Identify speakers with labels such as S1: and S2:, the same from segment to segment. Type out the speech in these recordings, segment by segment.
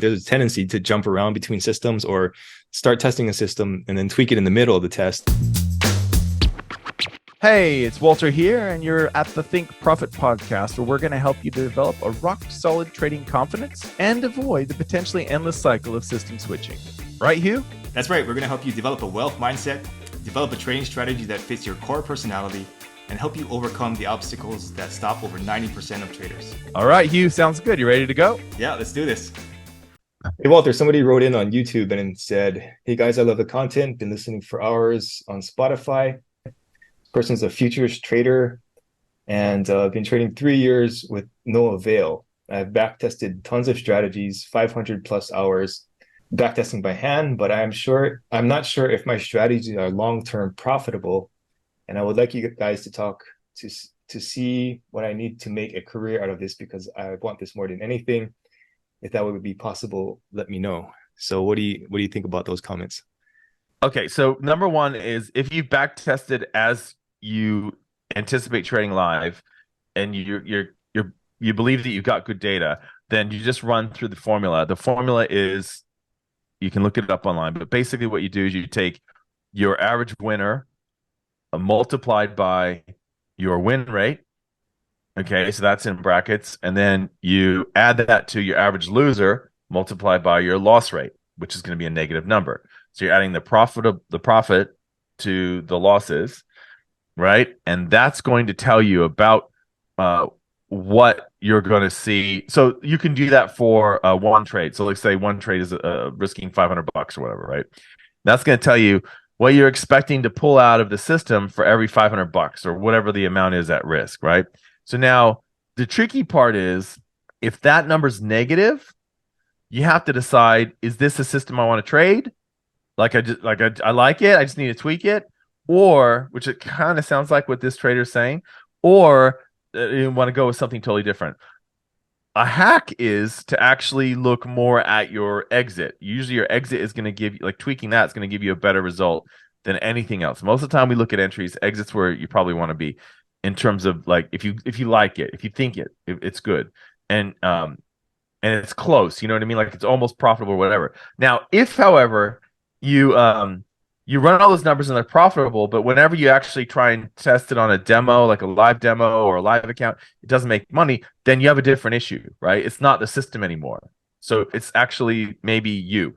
S1: there's a tendency to jump around between systems or start testing a system and then tweak it in the middle of the test.
S2: Hey, it's Walter here, and you're at the Think Profit podcast, where we're going to help you develop a rock-solid trading confidence and avoid the potentially endless cycle of system switching. Right, Hugh?
S3: That's right. We're going to help you develop a wealth mindset, develop a trading strategy that fits your core personality, and help you overcome the obstacles that stop over 90% of traders.
S2: All right, Hugh, sounds good. You ready to go?
S3: Yeah, let's do this.
S1: Hey, Walter, somebody wrote in on YouTube and said, hey guys, I love the content. Been listening for hours on Spotify. Person's a futures trader and been trading 3 years with no avail. I've backtested tons of strategies, 500 plus hours backtesting by hand, but I'm not sure if my strategies are long-term profitable. And I would like you guys to talk to see what I need to make a career out of this, because I want this more than anything. If that would be possible, let me know. So what do you think about those comments?
S2: Okay, so number one is, if you backtested as you anticipate trading live, and you believe that you've got good data, then you just run through the formula. The formula is, you can look it up online, but basically what you do is you take your average winner multiplied by your win rate. Okay, so that's in brackets, and then you add that to your average loser multiplied by your loss rate, which is going to be a negative number. So you're adding the profit to the losses, right? And that's going to tell you about what you're going to see. So you can do that for one trade. So let's say one trade is risking $500 or whatever, right? That's going to tell you what you're expecting to pull out of the system for every $500 or whatever the amount is at risk, right? So now the tricky part is, if that number's negative, you have to decide, is this a system I want to trade? I like it, I just need to tweak it, or, which it kind of sounds like what this trader is saying, or you want to go with something totally different. A hack is to actually look more at your exit. Usually your exit is going to give you, like tweaking that is going to give you a better result than anything else. Most of the time we look at entries, exits where you probably want to be, in terms of like, if you like it, if you think it's good, and it's close, you know what I mean? Like it's almost profitable or whatever. Now, if, however, you run all those numbers and they're profitable, but whenever you actually try and test it on a demo, like a live demo or a live account, it doesn't make money, then you have a different issue, right? It's not the system anymore. So it's actually maybe you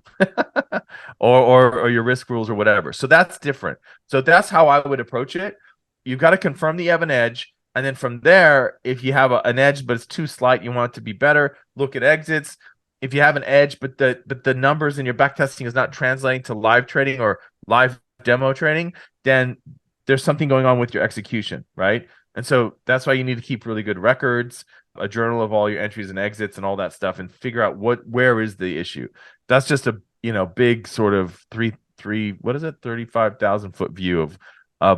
S2: or your risk rules or whatever. So that's different. So that's how I would approach it. You've got to confirm that you have an edge. And then from there, if you have an edge, but it's too slight, you want it to be better, look at exits. If you have an edge, but the numbers in your backtesting is not translating to live trading or live demo trading, then there's something going on with your execution, right? And so that's why you need to keep really good records, a journal of all your entries and exits and all that stuff, and figure out where is the issue. That's just a big sort of 35,000 foot view of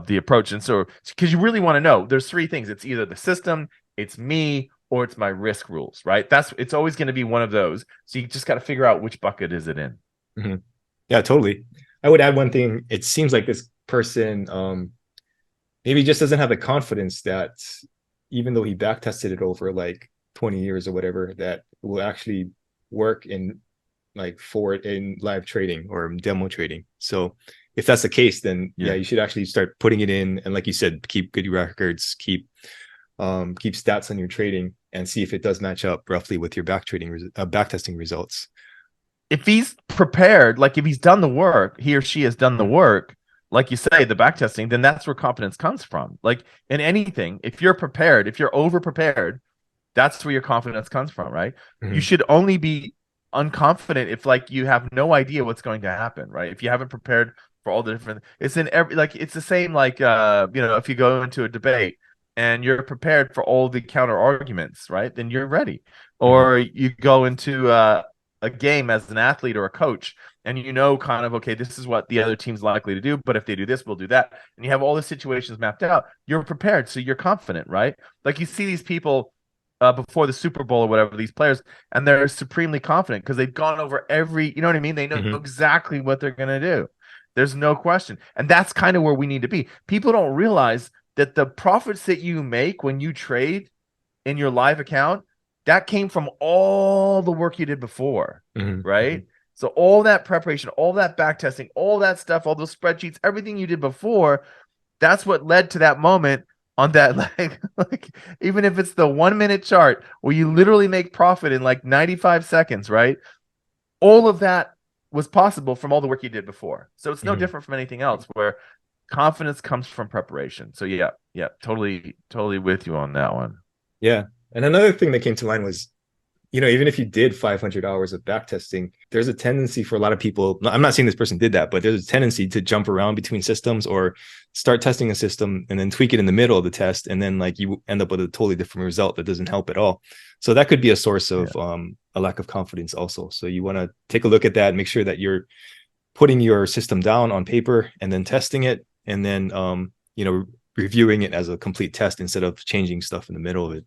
S2: the approach. And so, because you really want to know, there's three things. It's either the system, it's me, or it's my risk rules, right? It's always going to be one of those. So you just got to figure out which bucket is it in.
S1: Mm-hmm. Yeah, totally. I would add one thing. It seems like this person maybe just doesn't have the confidence that, even though he backtested it over like 20 years or whatever, that will actually work in live trading or demo trading. So if that's the case, then yeah, you should actually start putting it in, and like you said, keep good records, keep stats on your trading, and see if it does match up roughly with your backtesting results.
S2: If he's prepared, like if he's done the work, he or she has done the work, like you say, the backtesting, then that's where confidence comes from. Like in anything, if you're prepared, if you're over prepared, that's where your confidence comes from, right? Mm-hmm. You should only be unconfident if like you have no idea what's going to happen, right? If you haven't prepared for all the different, it's in every, like it's the same, like if you go into a debate and you're prepared for all the counter arguments, right, then you're ready. Mm-hmm. Or you go into a game as an athlete or a coach, and kind of, okay, this is what the other team's likely to do, but if they do this, we'll do that, and you have all the situations mapped out. You're prepared, so you're confident, right? Like you see these people before the Super Bowl or whatever, these players, and they're supremely confident because they've gone over every, you know what I mean? They know mm-hmm. exactly what they're going to do. There's no question. And that's kind of where we need to be. People don't realize that the profits that you make when you trade in your live account that came from all the work you did before,
S1: Mhm.
S2: right? So all that preparation, all that back testing, all that stuff, all those spreadsheets, everything you did before, that's what led to that moment on that like even if it's the 1 minute chart where you literally make profit in like 95 seconds, right? All of that was possible from all the work you did before. So it's no
S1: Mhm.
S2: different from anything else where confidence comes from preparation. So yeah, totally with you on that one.
S1: Yeah. And another thing that came to mind was, even if you did 500 hours of backtesting, there's a tendency for a lot of people. I'm not saying this person did that, but there's a tendency to jump around between systems or start testing a system and then tweak it in the middle of the test. And then like you end up with a totally different result that doesn't help at all. So that could be a source of a lack of confidence also. So you want to take a look at that, make sure that you're putting your system down on paper and then testing it. And then, reviewing it as a complete test instead of changing stuff in the middle of it.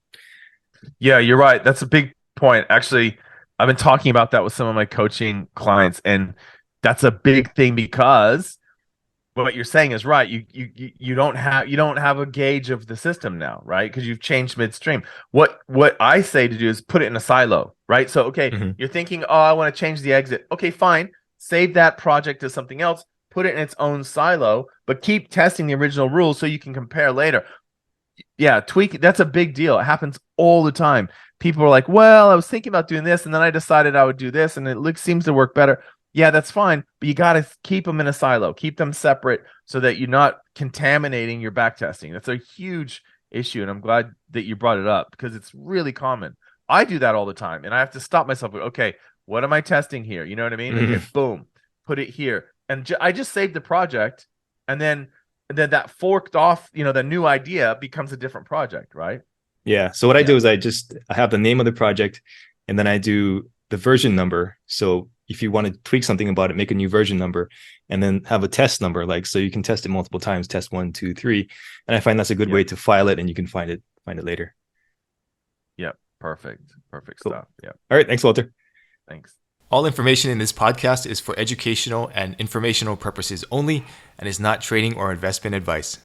S2: Yeah, you're right. That's a big point. Actually, I've been talking about that with some of my coaching clients, and that's a big thing because what you're saying is right. You don't have a gauge of the system now, right? Because you've changed midstream. What I say to do is put it in a silo, right? So okay, you're thinking, oh, I want to change the exit. Okay, fine. Save that project to something else. Put it in its own silo, but keep testing the original rules so you can compare later. Yeah, tweak. That's a big deal. It happens all the time. People are like, well, I was thinking about doing this, and then I decided I would do this, and it seems to work better. Yeah, that's fine, but you got to keep them in a silo, keep them separate so that you're not contaminating your backtesting. That's a huge issue, and I'm glad that you brought it up because it's really common. I do that all the time, and I have to stop myself. Okay, what am I testing here? You know what I mean? Okay, boom, put it here, and I just saved the project, and then that forked off, the new idea becomes a different project, right?
S1: Yeah. So what I do is I have the name of the project and then I do the version number. So if you want to tweak something about it, make a new version number and then have a test number, so you can test it multiple times, test 1, 2, 3. And I find that's a good way to file it and you can find it later.
S2: Yep. Perfect
S1: Cool.
S2: stuff. Yeah.
S1: All right. Thanks, Walter.
S2: Thanks.
S3: All information in this podcast is for educational and informational purposes only and is not trading or investment advice.